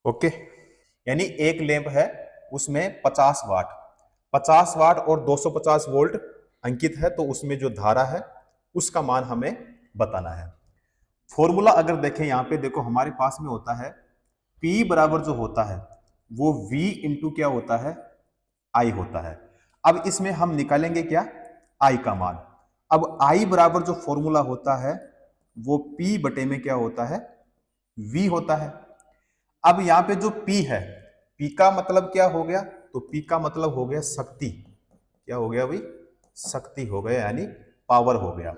Okay, यानी एक lamp है उसमें 50 वाट, 50 वाट और 250 वोल्ट अंकित है, तो उसमें जो धारा है उसका मान हमें बताना है। फॉर्मूला अगर देखें यहां पे देखो हमारे पास में होता है P बराबर जो होता है वो V इंटू क्या होता है, I होता है। अब इसमें हम निकालेंगे क्या, I का मान। अब I बराबर जो फॉर्मूला होता है वो P बटे में क्या होता है, V होता है। अब यहां पे जो P है, P का मतलब क्या हो गया, तो P का मतलब हो गया शक्ति। क्या हो गया भाई, शक्ति हो गया, यानी पावर हो गया।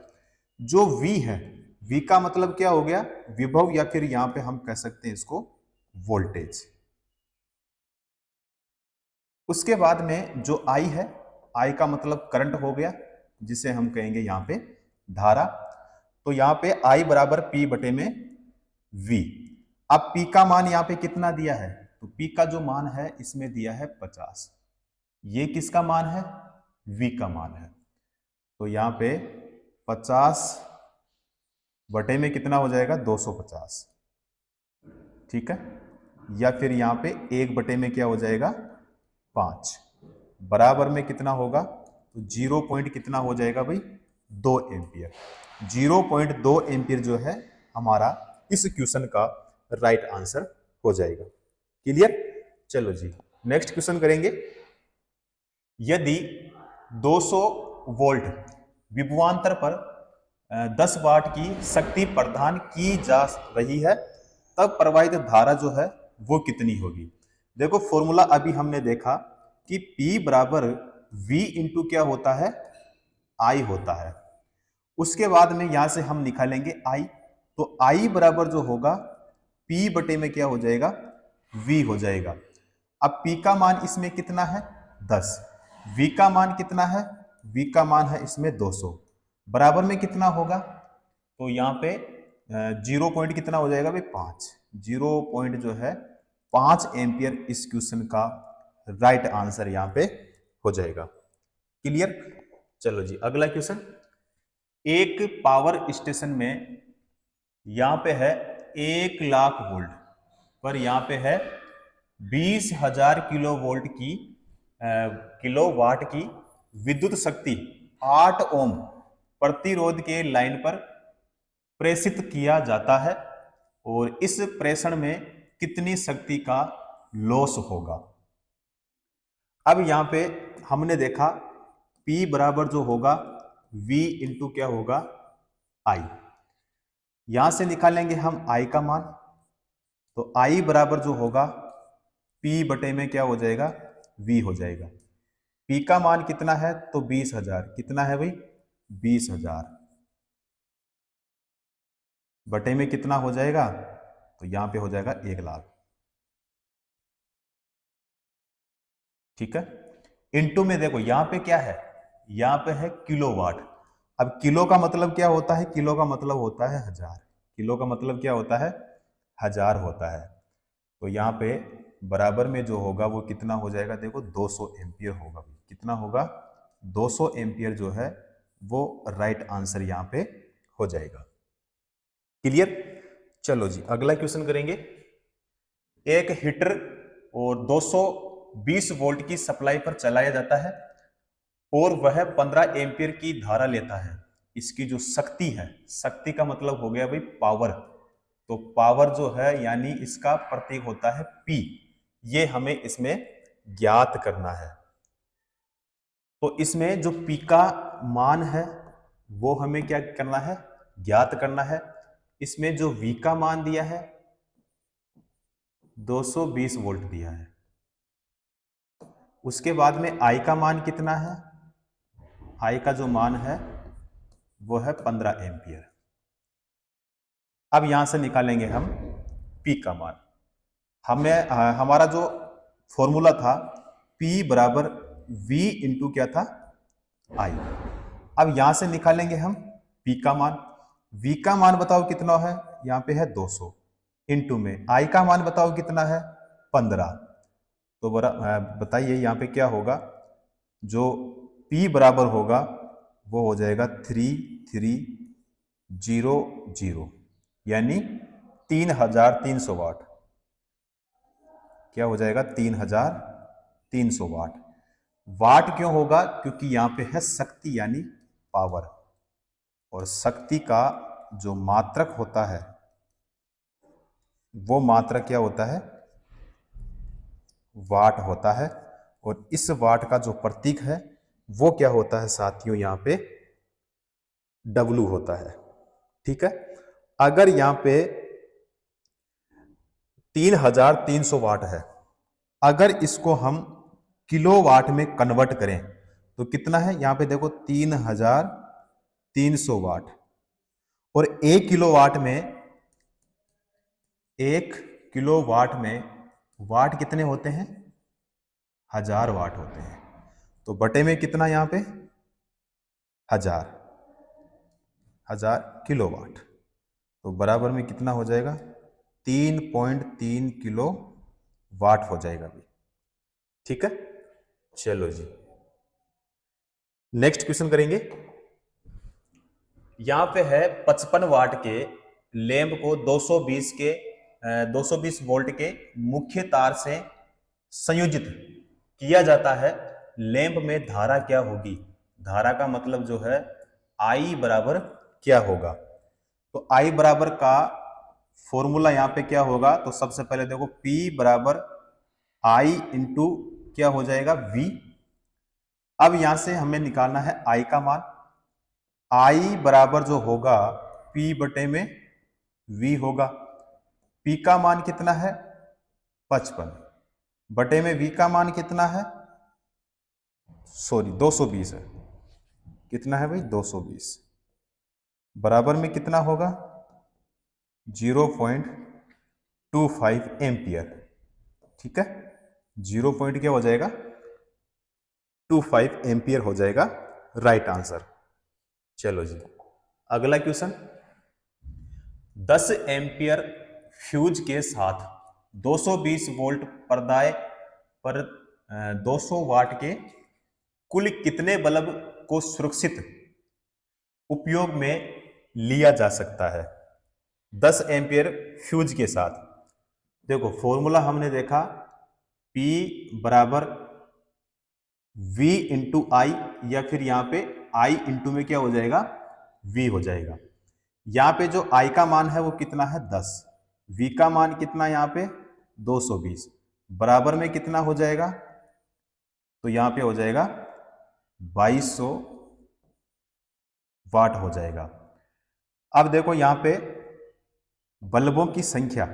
जो V है, V का मतलब क्या हो गया, विभव, या फिर यहां पे हम कह सकते हैं इसको वोल्टेज। उसके बाद में जो I है, I का मतलब करंट हो गया, जिसे हम कहेंगे यहां पे धारा। तो यहां पे I बराबर P बटे में V। अब P का मान यहां पे कितना दिया है, तो P का जो मान है इसमें दिया है 50। ये किसका मान है, V का मान है। तो यहां पे 50 बटे में कितना हो जाएगा, 250, ठीक है। या फिर यहां पे 1 बटे में क्या हो जाएगा, 5, बराबर में कितना होगा, तो 0 पॉइंट कितना हो जाएगा भाई, 2 एम्पियर। 0.2 एम्पियर जो है हमारा इस क्वेश्चन का राइट आंसर हो जाएगा। क्लियर, चलो जी नेक्स्ट क्वेश्चन करेंगे। यदि 200 वोल्ट विभवांतर पर 10 वाट की शक्ति प्रदान की जा रही है, तब प्रवाहित धारा जो है वो कितनी होगी। देखो फॉर्मूला अभी हमने देखा कि P बराबर V इंटू क्या होता है, I होता है। उसके बाद में यहां से हम निकालेंगे I, तो I बराबर जो होगा P बटे में क्या हो जाएगा, V हो जाएगा। अब P का मान इसमें कितना है, 10, V का मान कितना है, V का मान है इसमें 200, बराबर में कितना होगा, तो यहाँ पे 0 पॉइंट कितना हो जाएगा भाई, 5। 0 पॉइंट जो है 5 एम्पियर इस क्वेश्चन का राइट आंसर यहाँ पे हो जाएगा। क्लियर, चलो जी अगला क्वेश्चन। एक पावर स्टेशन में यहाँ पे है 1 लाख वोल्ट, पर यहाँ पे है 20,000 किलो वोल्ट की किलो वाट की विद्युत शक्ति 8 ओम प्रतिरोध के लाइन पर प्रेषित किया जाता है, और इस प्रेषण में कितनी शक्ति का लॉस होगा। अब यहां पे हमने देखा P बराबर जो होगा V इंटू क्या होगा, I। यहां से निकालेंगे हम I का मान, तो I बराबर जो होगा P बटे में क्या हो जाएगा, V हो जाएगा। P का मान कितना है, तो 20,000, कितना है भाई, 20,000 बटे में कितना हो जाएगा, तो यहां पे हो जाएगा 1 लाख, ठीक है। इनटू में देखो यहां पे क्या है, यहां पे है किलोवाट। अब किलो का मतलब क्या होता है, किलो का मतलब होता है 1000, किलो का मतलब क्या होता है, 1000 होता है। तो यहाँ पे बराबर में जो होगा वो कितना हो जाएगा, देखो 200 एम्पियर होगा। कितना होगा, 200 एम्पियर जो है वो राइट आंसर यहाँ पे हो जाएगा। क्लियर, चलो जी अगला क्वेश्चन करेंगे। एक हीटर और 220 वोल्ट की सप्लाई पर चलाया जाता है और वह 15 एम्पियर की धारा लेता है। इसकी जो शक्ति है, शक्ति का मतलब हो गया भाई पावर, तो पावर जो है यानी इसका प्रतीक होता है P, ये हमें इसमें ज्ञात करना है। तो इसमें जो P का मान है वो हमें क्या करना है, ज्ञात करना है। इसमें जो V का मान दिया है 220 वोल्ट दिया है। उसके बाद में I का मान कितना है, I का जो मान है वो है 15 एम्पियर। अब यहां से निकालेंगे हम P का मान। हमारा जो फॉर्मूला था P बराबर V इंटू क्या था, I। अब यहां से निकालेंगे हम P का मान। V का मान बताओ कितना है, यहां पे है 200, इंटू में I का मान बताओ कितना है, 15। तो बताइए यहाँ पे क्या होगा, जो P बराबर होगा वो हो जाएगा 3300, यानी 3300 वाट। क्या हो जाएगा 3300 वाट। वाट क्यों होगा? क्योंकि यहां पे है शक्ति यानी पावर, और शक्ति का जो मात्रक होता है वो मात्रक क्या होता है? वाट होता है। और इस वाट का जो प्रतीक है वो क्या होता है साथियों? यहां पे W होता है। ठीक है। अगर यहां पे 3300 वाट है, अगर इसको हम किलोवाट में कन्वर्ट करें तो कितना है? यहां पे देखो 3300 वाट, और 1 किलोवाट में वाट कितने होते हैं? 1000 वाट होते हैं। तो बटे में कितना यहां पे? 1000 किलोवाट, तो बराबर में कितना हो जाएगा? 3.3 किलो वाट हो जाएगा भी। ठीक है, चलो जी नेक्स्ट क्वेश्चन करेंगे। यहां पे है 55 वाट के लैंप को 220 वोल्ट के मुख्य तार से संयोजित किया जाता है। लैंप में धारा क्या होगी? धारा का मतलब जो है I बराबर क्या होगा? तो I बराबर का फॉर्मूला यहां पे क्या होगा? तो सबसे पहले देखो P बराबर I इंटू क्या हो जाएगा? V। अब यहां से हमें निकालना है I का मान। I बराबर जो होगा P बटे में V होगा। P का मान कितना है? 55 बटे में V का मान कितना है? 220 है। कितना है भाई? 220 बराबर में कितना होगा? 0.25 एम्पियर। ठीक है, 0 पॉइंट क्या हो जाएगा? 25 एम्पियर हो जाएगा राइट आंसर। चलो जी अगला क्वेश्चन। 10 एम्पियर फ्यूज के साथ 220 वोल्ट पर्दाए पर 200 वाट के कुल कितने बल्ब को सुरक्षित उपयोग में लिया जा सकता है? 10 एम्पियर फ्यूज के साथ। देखो फॉर्मूला हमने देखा P बराबर V इंटू आई, या फिर यहां पे I इंटू में क्या हो जाएगा? V हो जाएगा। यहां पे जो I का मान है वो कितना है? 10। V का मान कितना यहां पे? 220 बराबर में कितना हो जाएगा? तो यहां पे हो जाएगा 2200 वाट हो जाएगा। अब देखो यहां पे बल्बों की संख्या,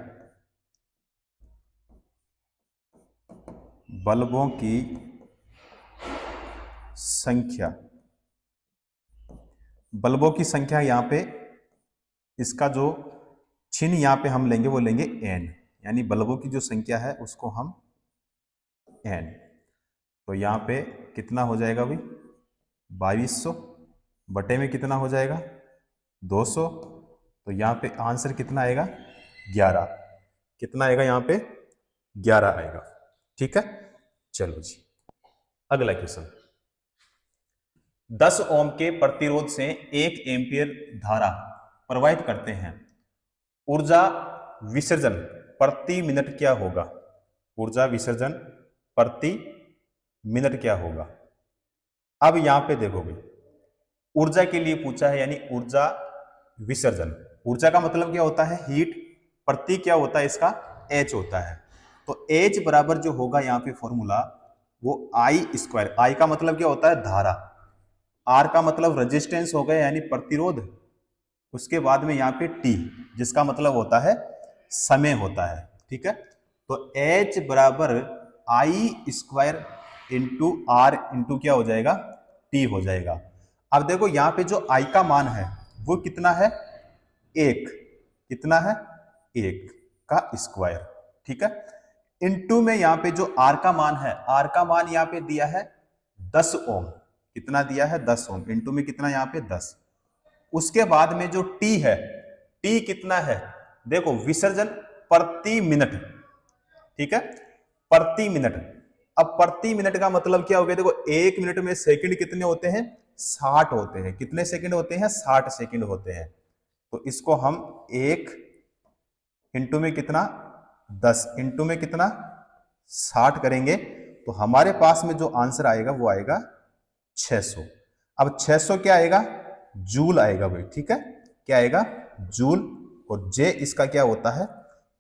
बल्बों की संख्या, बल्बों की संख्या यहां पे इसका जो चिन्ह यहां पे हम लेंगे वो लेंगे n, यानी बल्बों की जो संख्या है उसको हम n। तो यहां पे कितना हो जाएगा भाई? 2200 बटे में कितना हो जाएगा? 200। तो यहां पे आंसर कितना आएगा? 11। कितना आएगा यहां पे? 11 आएगा। ठीक है, चलो जी अगला क्वेश्चन। 10 ओम के प्रतिरोध से 1 एम्पियर धारा प्रवाहित करते हैं। ऊर्जा विसर्जन प्रति मिनट क्या होगा? ऊर्जा विसर्जन प्रति मिनट क्या होगा? अब यहां पे देखोगे ऊर्जा के लिए पूछा है, यानी ऊर्जा विसर्जन। ऊर्जा का मतलब क्या होता है? हीट। प्रति क्या होता है इसका? H होता है। तो H बराबर जो होगा यहाँ पे फॉर्मूला वो I स्क्वायर। I का मतलब क्या होता है? धारा। R का मतलब रेजिस्टेंस हो गया यानी प्रतिरोध। उसके बाद में यहाँ पे T जिसका मतलब होता है समय होता है। ठीक है, तो H बराबर I square into R into क्या हो जाएगा? T हो जाएगा। अब देखो यहाँ पे जो I का मान है वो कितना है? 1। कितना है? 1 का स्क्वायर। ठीक है, इनटू में यहां पे जो R का मान है, R का मान यहां पे दिया है 10 ओम। कितना दिया है? 10 ओम। इनटू में कितना यहां पे? 10। उसके बाद में जो T है, T कितना है? देखो विसर्जन प्रति मिनट। ठीक है, प्रति मिनट। अब प्रति मिनट का मतलब क्या हो गया? देखो 1 मिनट में सेकंड कितने होते हैं? 60 होते हैं। कितने सेकंड होते हैं? 60 सेकंड होते हैं। तो इसको हम 1 इंटू में कितना? 10 इंटू में कितना? 60 करेंगे तो हमारे पास में जो आंसर आएगा वो आएगा 600। अब 600 क्या आएगा, जूल आएगा भाई, ठीक है, क्या आएगा, जूल। और जे इसका क्या होता है,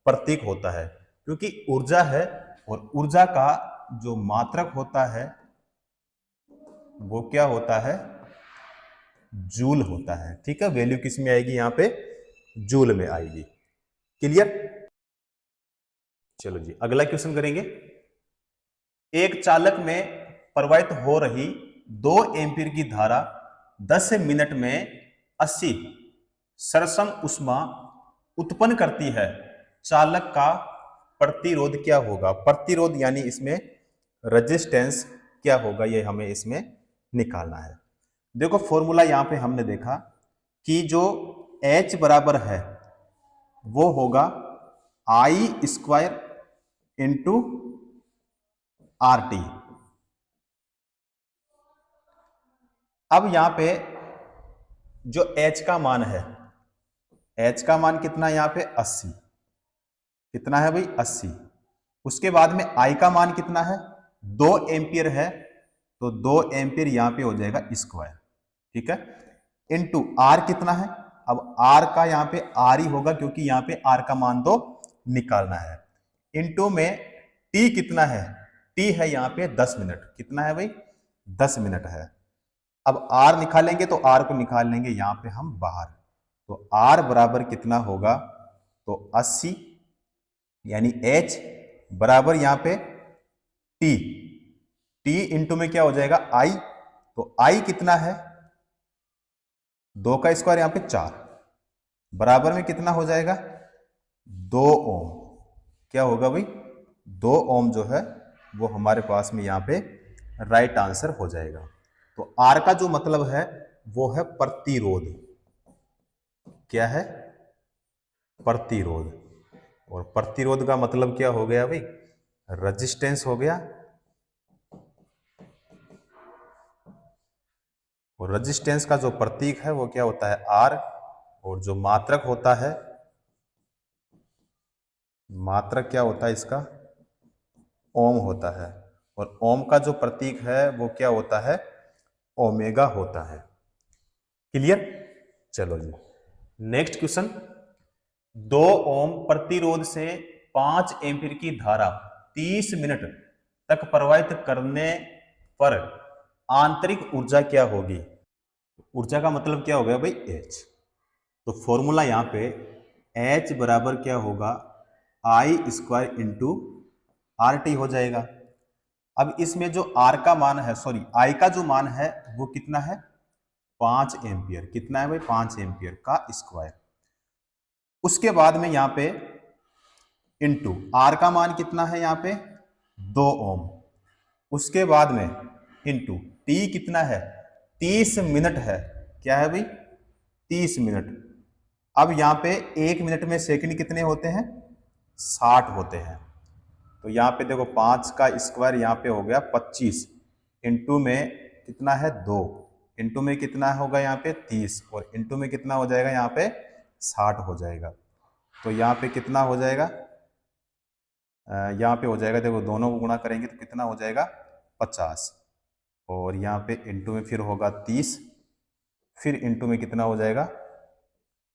प्रतीक होता है, क्योंकि ऊर्जा है और ऊर्जा का जो मात्रक होता है वो क्या होता है, जूल होता है, ठीक है। वैल्यू किस में आएगी, यहां पे जूल में आएगी। क्लियर। चलो जी अगला क्वेश्चन करेंगे। एक चालक में प्रवाहित हो रही 2 एम्पीयर की धारा 10 मिनट में 80 सरसम ऊष्मा उत्पन्न करती है, चालक का प्रतिरोध क्या होगा। प्रतिरोध यानी इसमें रेजिस्टेंस क्या होगा, ये हमें इसमें निकालना है। देखो फॉर्मूला यहां पे हमने देखा कि जो H बराबर है वो होगा I स्क्वायर इंटू RT। अब यहां पे जो H का मान है, H का मान कितना, यहां पे 80, कितना है भाई 80। उसके बाद में I का मान कितना है, 2 एम्पियर है, तो 2 एम्पियर यहां पे हो जाएगा स्क्वायर, ठीक है, इनटू R कितना है। अब R का यहां पे R ही होगा क्योंकि यहां पे R का मान तो निकालना है। इनटू में T कितना है, T है यहां पे 10 मिनट, कितना है भाई 10 मिनट है। अब R निकालेंगे तो R को निकाल लेंगे यहां पे हम बाहर, तो R बराबर कितना होगा, तो 80 यानी H बराबर यहां पे T इंटू में क्या हो जाएगा I, तो I कितना है 2 का स्क्वायर यहां पे 4, बराबर में कितना हो जाएगा 2 ओम। क्या होगा भाई 2 ओम जो है वो हमारे पास में यहां पे राइट आंसर हो जाएगा। तो R का जो मतलब है वो है प्रतिरोध, क्या है प्रतिरोध, और प्रतिरोध का मतलब क्या हो गया भाई, रेजिस्टेंस हो गया। और रेजिस्टेंस का जो प्रतीक है वो क्या होता है R, और जो मात्रक होता है, मात्रक क्या होता है इसका, ओम होता है, और ओम का जो प्रतीक है वो क्या होता है, ओमेगा होता है। क्लियर। चलो जी नेक्स्ट क्वेश्चन। 2 ओम प्रतिरोध से 5 एम्पीयर की धारा 30 मिनट तक प्रवाहित करने पर आंतरिक ऊर्जा क्या होगी। ऊर्जा का मतलब क्या हो गया भाई H, तो फॉर्मूला यहां पे H बराबर क्या होगा I स्क्वायर इंटू RT हो जाएगा। अब इसमें जो R का मान है, सॉरी I का जो मान है वो कितना है 5 एम्पियर, कितना है भाई 5 एम्पियर का स्क्वायर। उसके बाद में यहां पे इंटू R का मान कितना है यहां पे 2 ओम, उसके बाद में इंटू T कितना है 30 मिनट है, क्या है भाई 30 मिनट। अब यहां पे 1 मिनट में सेकंड कितने होते हैं 60 होते हैं, तो यहां पे देखो 5 का स्क्वायर यहां पे हो गया 25, इंटू में कितना है 2, इंटू में कितना होगा यहाँ पे 30, और इंटू में कितना हो जाएगा यहाँ पे 60 हो जाएगा। तो यहाँ पे कितना हो जाएगा, यहाँ पे हो जाएगा, देखो दोनों को गुणा करेंगे तो कितना हो जाएगा 50, और यहाँ पे इंटू में फिर होगा 30, फिर इंटू में कितना हो जाएगा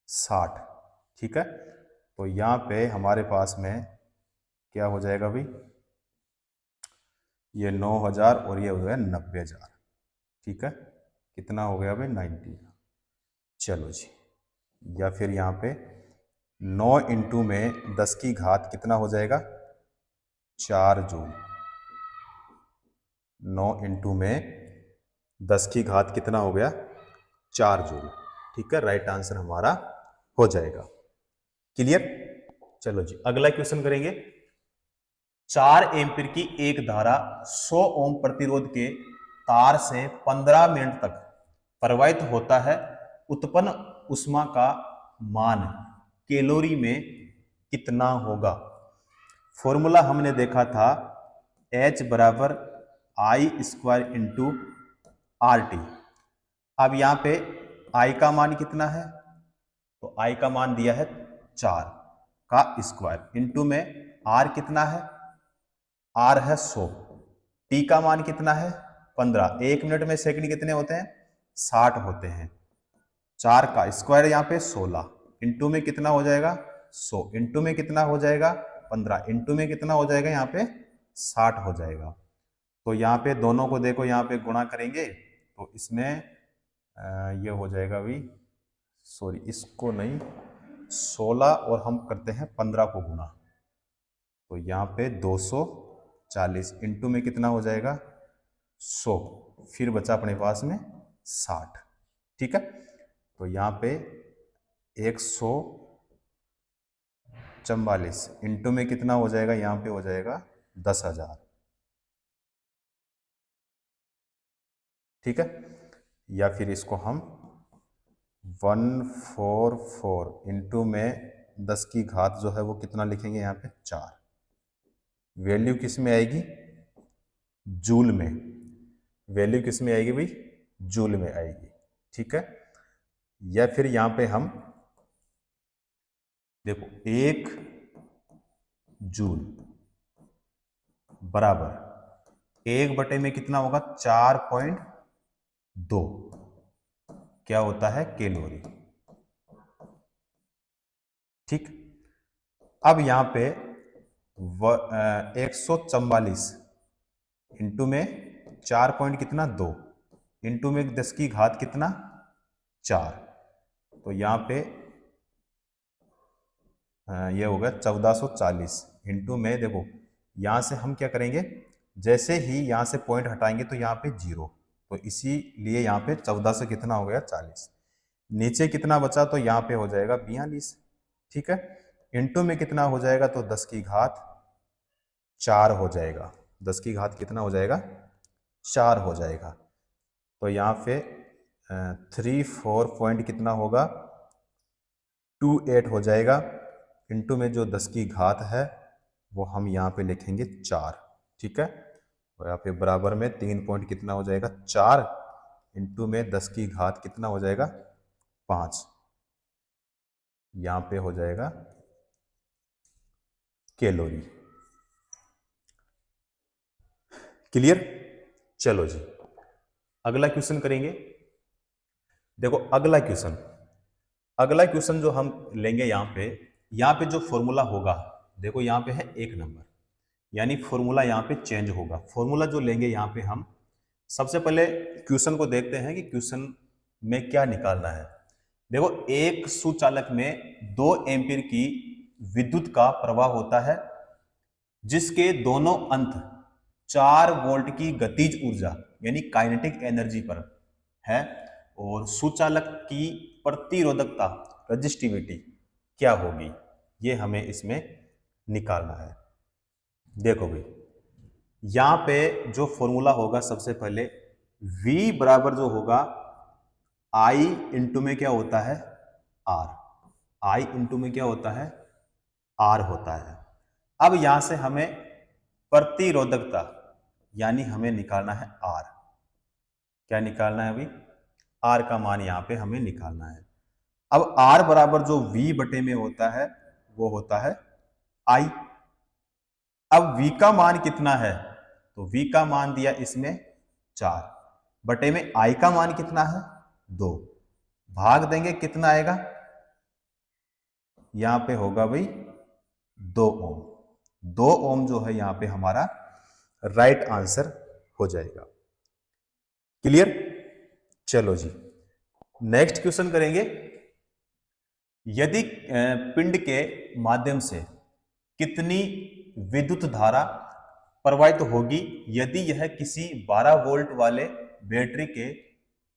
60, ठीक है। तो यहाँ पे हमारे पास में क्या हो जाएगा भाई, ये 9000 और ये हो गया 90000, ठीक है, कितना हो गया भाई 90। चलो जी, या फिर यहाँ पे 9 इंटू में 10 की घात कितना हो जाएगा 4 जूल, 9 इंटू में 10 की घात कितना हो गया 4 जूल, ठीक है, राइट आंसर हमारा हो जाएगा। क्लियर। चलो जी अगला क्वेश्चन करेंगे। 4 एम्पीयर की एक धारा 100 ओम प्रतिरोध के तार से 15 मिनट तक प्रवाहित होता है, उत्पन्न ऊष्मा का मान कैलोरी में कितना होगा। फॉर्मूला हमने देखा था H बराबर I स्क्वायर इंटू RT। अब यहां पे I का मान कितना है, तो I का मान दिया है 4 का स्क्वायर, इंटू में R कितना है आर है 100, टी का मान कितना है 15, 1 मिनट में सेकंड कितने होते हैं 60 होते हैं। 4 का स्क्वायर यहाँ पे 16, इंटू में कितना हो जाएगा 100, इंटू में कितना हो जाएगा 15, इंटू में कितना हो जाएगा यहाँ पे 60 हो जाएगा। तो यहाँ पे दोनों को देखो यहाँ पे गुणा करेंगे तो इसमें ये हो जाएगा भाई, सॉरी इसको नहीं, 16 और हम करते हैं 15 को गुणा, तो यहाँ पे 240, इंटू में कितना हो जाएगा 100, फिर बचा अपने पास में 60। ठीक है, तो यहाँ पे 144 इंटू में कितना हो जाएगा, यहाँ पे हो जाएगा 10,000। ठीक है, या फिर इसको हम 144 इंटू में 10 की घात जो है वो कितना लिखेंगे यहाँ पे 4। वैल्यू किस में आएगी, जूल में, वैल्यू किस में आएगी भाई, जूल में आएगी। ठीक है, या फिर यहां पे हम देखो 1 जूल बराबर 1 बटे में कितना होगा 4.2 क्या होता है कैलोरी। ठीक, अब यहां पे 144 इंटू में 4 पॉइंट कितना 2 इंटू में 10 की घात कितना 4, तो यहाँ पे ये होगा 1440 इंटू में, देखो यहाँ से हम क्या करेंगे, जैसे ही यहाँ से पॉइंट हटाएंगे तो यहाँ पे 0, तो इसीलिए यहाँ पे 14 से कितना हो गया 40, नीचे कितना बचा तो यहाँ पे हो जाएगा 42। ठीक है, इंटू में कितना हो जाएगा तो 10 की घात 4 हो जाएगा, 10 की घात कितना हो जाएगा 4 हो जाएगा, तो यहाँ पे 34 पॉइंट कितना होगा 28 हो जाएगा, इंटू में जो 10 की घात है वो हम यहाँ पे लिखेंगे 4। ठीक है, और यहाँ पे बराबर में 3 पॉइंट कितना हो जाएगा 4 इंटू में 10 की घात कितना हो जाएगा 5, यहाँ पे हो जाएगा कैलोरी। क्लियर, चलो जी अगला क्वेश्चन करेंगे। देखो अगला क्वेश्चन जो हम लेंगे यहाँ पे जो फॉर्मूला होगा, देखो यहाँ पे है 1 नंबर, यानी फॉर्मूला यहाँ पे चेंज होगा। फॉर्मूला जो लेंगे यहाँ पे हम सबसे पहले क्वेश्चन को देखते हैं कि क्वेश्चन में क्या निकालना है। देखो एक सुचालक में 2 एम्पीयर की विद्युत का प्रवाह होता है जिसके दोनों अंत 4 वोल्ट की गतिज ऊर्जा यानी काइनेटिक एनर्जी पर है, और सुचालक की प्रतिरोधकता रजिस्टिविटी क्या होगी, ये हमें इसमें निकालना है। देखो भाई यहां पे जो फॉर्मूला होगा सबसे पहले V बराबर जो होगा I इंटू में क्या होता है R, I इंटू में क्या होता है R होता है। अब यहां से हमें प्रतिरोधकता यानी हमें निकालना है R, क्या निकालना है भाई R का मान यहां पे हमें निकालना है। अब R बराबर जो V बटे में होता है वो होता है I। अब V का मान कितना है, तो V का मान दिया इसमें 4 बटे में I का मान कितना है 2, भाग देंगे कितना आएगा, यहां पे होगा भाई 2 ओम। 2 ओम जो है यहां पे हमारा राइट आंसर हो जाएगा। क्लियर, चलो जी नेक्स्ट क्वेश्चन करेंगे। यदि पिंड के माध्यम से कितनी विद्युत धारा प्रवाहित होगी यदि यह किसी 12 वोल्ट वाले बैटरी के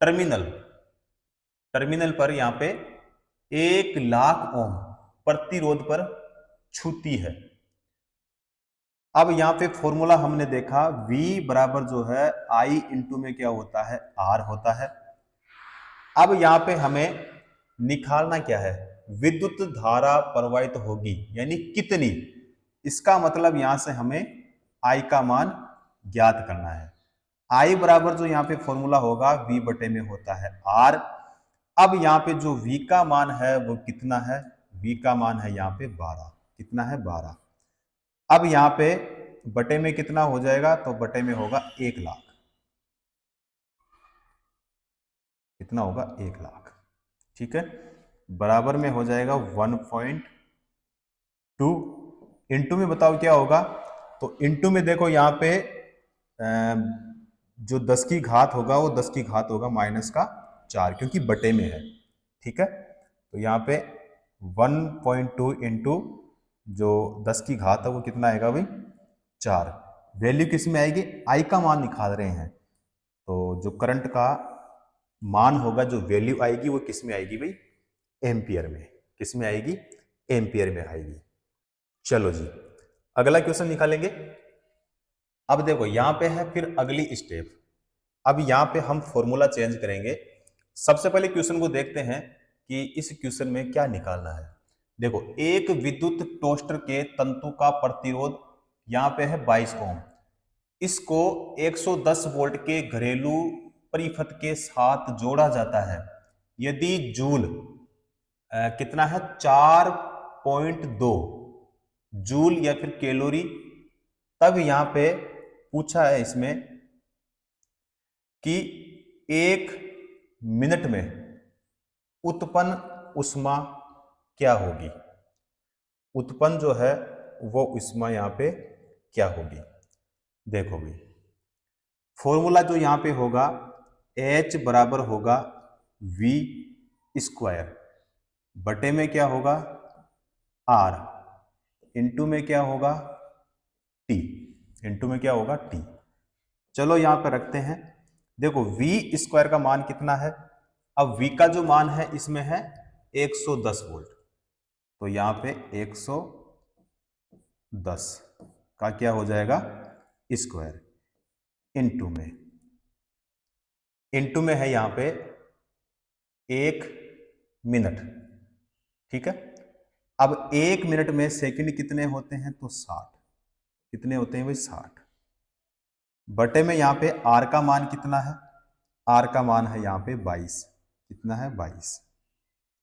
टर्मिनल पर यहां पे 1,00,000 ओम प्रतिरोध पर छूती है। अब यहां पे फॉर्मूला हमने देखा V बराबर जो है I इंटू में क्या होता है R होता है। अब यहां पे हमें निकालना क्या है, विद्युत धारा प्रवाहित होगी यानी कितनी, इसका मतलब यहां से हमें I का मान ज्ञात करना है। I बराबर जो यहां पे फॉर्मूला होगा V बटे में होता है R। अब यहां पे जो V का मान है वो कितना है, V का मान है यहां पे 12, कितना है 12। अब यहां पे बटे में कितना हो जाएगा, तो बटे में होगा 1 लाख। कितना होगा, 1 लाख। ठीक है, बराबर में हो जाएगा 1.2 इंटू में बताओ क्या होगा, तो इंटू में देखो यहाँ पे जो 10 की घात होगा वो 10 की घात होगा -4, क्योंकि बटे में है। ठीक है, तो यहाँ पे 1.2 इंटू जो 10 की घात है वो कितना आएगा भाई, 4। वैल्यू किस में आएगी, आई का मान निकाल रहे हैं, तो जो करंट का मान होगा, जो वैल्यू आएगी वो किस में आएगी भाई, एम्पियर में। किस में आएगी, एम्पियर में आएगी। चलो जी, अगला क्वेश्चन निकालेंगे। अब देखो यहाँ पे है फिर अगली स्टेप। अब यहाँ पे हम फॉर्मूला चेंज करेंगे। सबसे पहले क्वेश्चन को देखते हैं कि इस क्वेश्चन में क्या निकालना है। देखो, एक विद्युत टोस्टर के तंतु का प्रतिरोध यहाँ पे है 22 ओम। इसको 110 वोल्ट के घरेलू परिपथ के साथ जोड़ा जाता है। यदि जूल कितना है, 4.2 जूल या फिर कैलोरी, तब यहां पे पूछा है इसमें कि 1 मिनट में उत्पन्न उष्मा क्या होगी। उत्पन्न जो है वो उष्मा यहां पे क्या होगी। देखो भाई, फॉर्मूला जो यहां पे होगा, H बराबर होगा V स्क्वायर, बटे में क्या होगा R, इंटू में क्या होगा T, इंटू में क्या होगा T। चलो यहां पर रखते हैं। देखो V स्क्वायर का मान कितना है, अब V का जो मान है इसमें है 110 वोल्ट, तो यहां पे 110 का क्या हो जाएगा स्क्वायर, इंटू में है यहां पे 1 मिनट। ठीक है, अब 1 मिनट में सेकंड कितने होते हैं, तो 60। कितने होते हैं भाई, 60। बटे में यहां पे R का मान कितना है, R का मान है यहां पे 22। कितना है, 22।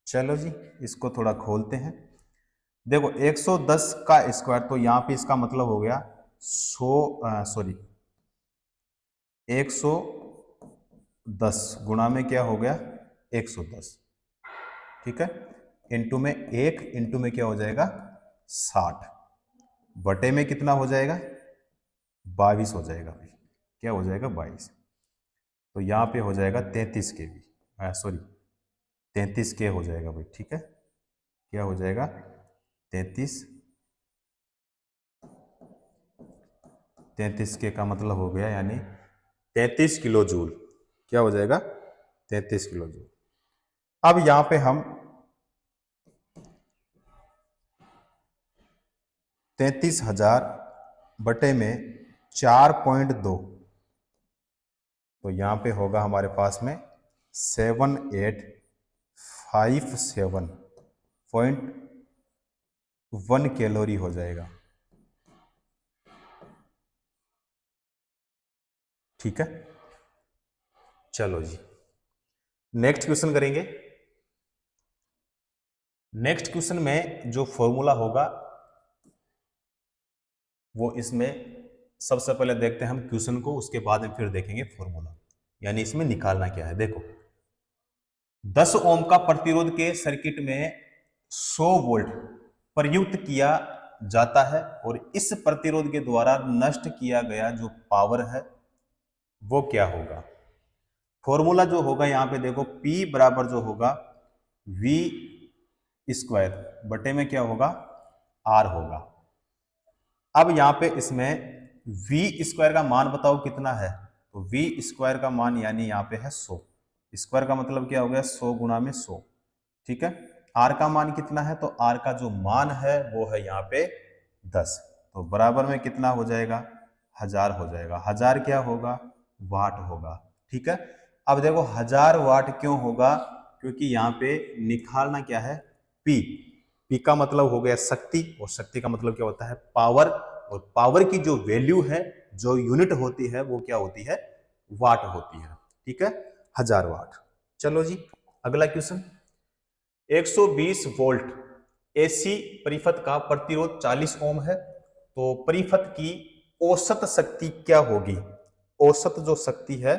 चलो जी, इसको थोड़ा खोलते हैं। देखो 110 का स्क्वायर, तो यहां पे इसका मतलब हो गया 110 गुणा में क्या हो गया 110। ठीक है, इंटू में 1, इंटू में क्या हो जाएगा 60, बटे में कितना हो जाएगा 22 हो जाएगा भाई। क्या हो जाएगा 22, तो यहाँ पे हो जाएगा 33 के भी, 33 के हो जाएगा भाई। ठीक है, क्या हो जाएगा 33 के का मतलब हो गया यानी 33 किलो जूल। क्या हो जाएगा 33 किलो जूल। अब यहां पे हम 33,000 बटे में 4.2, तो यहां पे होगा हमारे पास में 7857.1 कैलोरी हो जाएगा। ठीक है, चलो जी नेक्स्ट क्वेश्चन करेंगे। नेक्स्ट क्वेश्चन में जो फॉर्मूला होगा वो इसमें सबसे पहले देखते हैं हम क्वेश्चन को, उसके बाद में फिर देखेंगे फॉर्मूला, यानी इसमें निकालना क्या है। देखो 10 ओम का प्रतिरोध के सर्किट में 100 वोल्ट प्रयुक्त किया जाता है और इस प्रतिरोध के द्वारा नष्ट किया गया जो पावर है वो क्या होगा। फॉर्मूला जो होगा यहाँ पे देखो, P बराबर जो होगा V स्क्वायर बटे में क्या होगा R होगा। अब यहाँ पे इसमें V स्क्वायर का मान बताओ कितना है, तो V स्क्वायर का मान यानी यहाँ पे है 100। स्क्वायर का मतलब क्या हो गया 100 गुणा में 100। ठीक है, R का मान कितना है, तो R का जो मान है वो है यहाँ पे 10, तो बराबर में कितना हो जाएगा 1000 हो जाएगा। 1000 क्या होगा, वाट होगा। ठीक है, अब देखो 1000 वाट क्यों होगा, क्योंकि यहाँ पे निकालना क्या है P का मतलब हो गया शक्ति, और शक्ति का मतलब क्या होता है पावर, और पावर की जो वैल्यू है, जो यूनिट होती है वो क्या होती है वाट होती है। ठीक है, 1000 वाट। चलो जी अगला क्वेश्चन, 120 वोल्ट एसी परिपथ का प्रतिरोध 40 ओम है, तो परिपथ की औसत शक्ति क्या होगी, औसत जो शक्ति है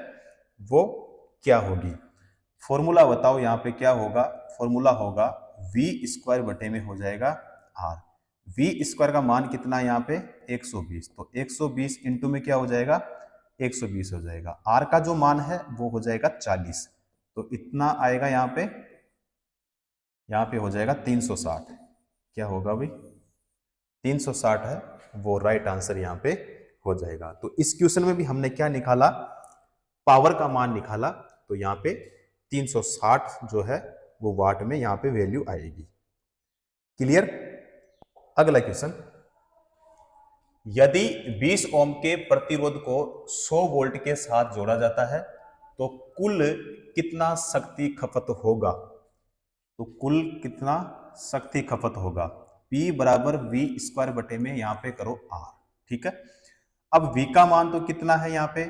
वो क्या होगी। फॉर्मूला बताओ यहाँ पे क्या होगा, फॉर्मूला होगा वी स्क्वायर बटे में हो जाएगा आर। वी स्क्वायर का मान कितना है यहाँ पे 120, तो 120 इंटू में क्या हो जाएगा 120 हो जाएगा। आर का जो मान है वो हो जाएगा 40, तो इतना आएगा यहाँ पे हो जाएगा 360। क्या होगा भाई 360 है, वो राइट आंसर यहाँ पे हो जाएगा। तो इस क्वेश्चन में भी हमने क्या निकाला, पावर का मान निकाला, तो यहाँ पे 360 जो है वो वाट में यहाँ पे वैल्यू आएगी। क्लियर। अगला क्वेश्चन, यदि 20 ओम के प्रतिरोध को 100 वोल्ट के साथ जोड़ा जाता है तो कुल कितना शक्ति खपत होगा, तो कुल कितना शक्ति खपत होगा। P बराबर वी स्क्वायर बटे में यहाँ पे करो R, ठीक है। अब V का मान तो कितना है यहाँ पे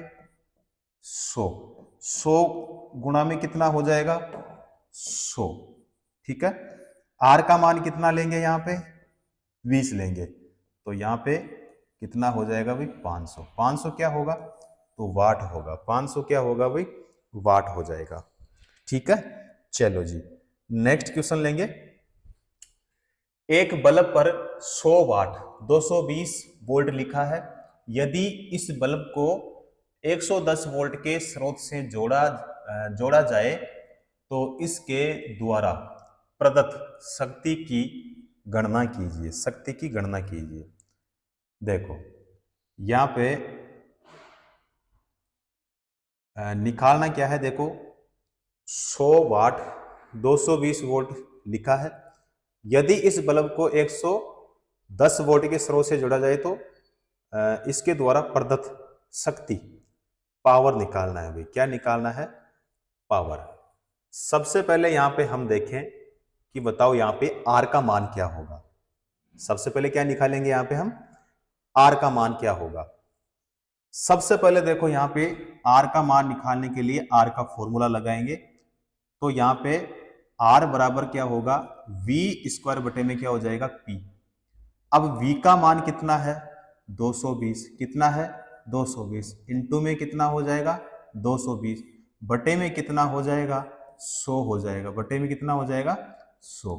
100 गुणा में कितना हो जाएगा 100, ठीक है। R का मान कितना लेंगे यहाँ पे 20 लेंगे, तो यहाँ पे कितना हो जाएगा भाई 500। 500 क्या होगा तो वाट होगा, 500 क्या होगा भाई वाट हो जाएगा, ठीक है। चलो जी नेक्स्ट क्वेश्चन लेंगे। एक बल्ब पर 100 वाट 220 वोल्ट लिखा है, यदि इस बल्ब को 110 वोल्ट के स्रोत से जोड़ा जाए तो इसके द्वारा प्रदत्त शक्ति की गणना कीजिए, शक्ति की गणना कीजिए। देखो यहाँ पे निकालना क्या है, देखो 100 वाट 220 वोल्ट लिखा है, यदि इस बल्ब को 110 वोल्ट के स्रोत से जोड़ा जाए तो इसके द्वारा प्रदत्त शक्ति पावर निकालना है भाई। क्या निकालना है पावर। सबसे पहले यहां पे हम देखें कि बताओ यहां पे आर का मान क्या होगा। सबसे पहले क्या निकालेंगे यहां पे हम आर का मान क्या होगा। सबसे पहले देखो यहां पे आर का मान निकालने के लिए आर का फॉर्मूला लगाएंगे, तो यहां पे आर बराबर क्या होगा वी स्क्वायर बटे में क्या हो जाएगा पी। अब वी का मान कितना है 220, कितना है 220 इंटू में कितना हो जाएगा 220 बटे में कितना हो जाएगा 100 हो जाएगा, बटे में कितना हो जाएगा 100,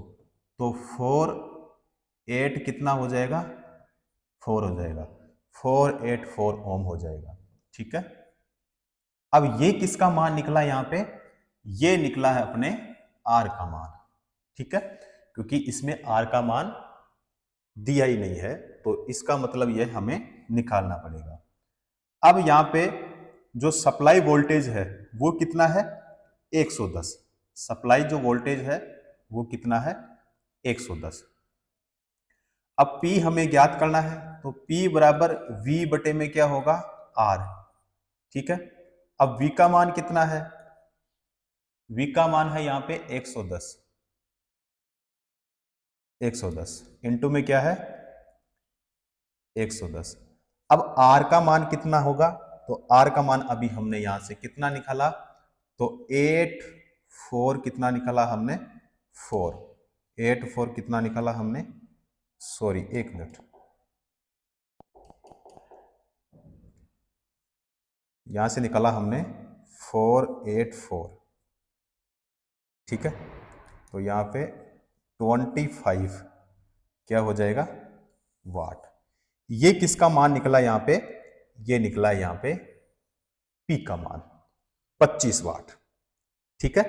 तो 4 कितना हो जाएगा 4 हो जाएगा, 484 ओम हो जाएगा, ठीक है। अब ये किसका मान निकला यहां पे, ये निकला है अपने आर का मान, ठीक है, क्योंकि इसमें आर का मान दिया ही नहीं है तो इसका मतलब ये हमें निकालना पड़ेगा। अब यहां पे जो सप्लाई वोल्टेज है वो कितना है 110, सप्लाई जो वोल्टेज है वो कितना है 110। अब P हमें ज्ञात करना है, तो P बराबर V बटे में क्या होगा R, ठीक है। अब V का मान कितना है, V का मान है यहां पे 110 इंटू में क्या है 110। अब R का मान कितना होगा, तो R का मान अभी हमने यहां से कितना निकाला, तो 84 कितना निकाला हमने 84 कितना निकाला हमने, सॉरी एक मिनट, यहां से निकाला हमने 484, ठीक है। तो यहां पे 25 क्या हो जाएगा वाट। ये किसका मान निकला यहां पे, ये निकला यहां पे P का मान 25 वाट, ठीक है।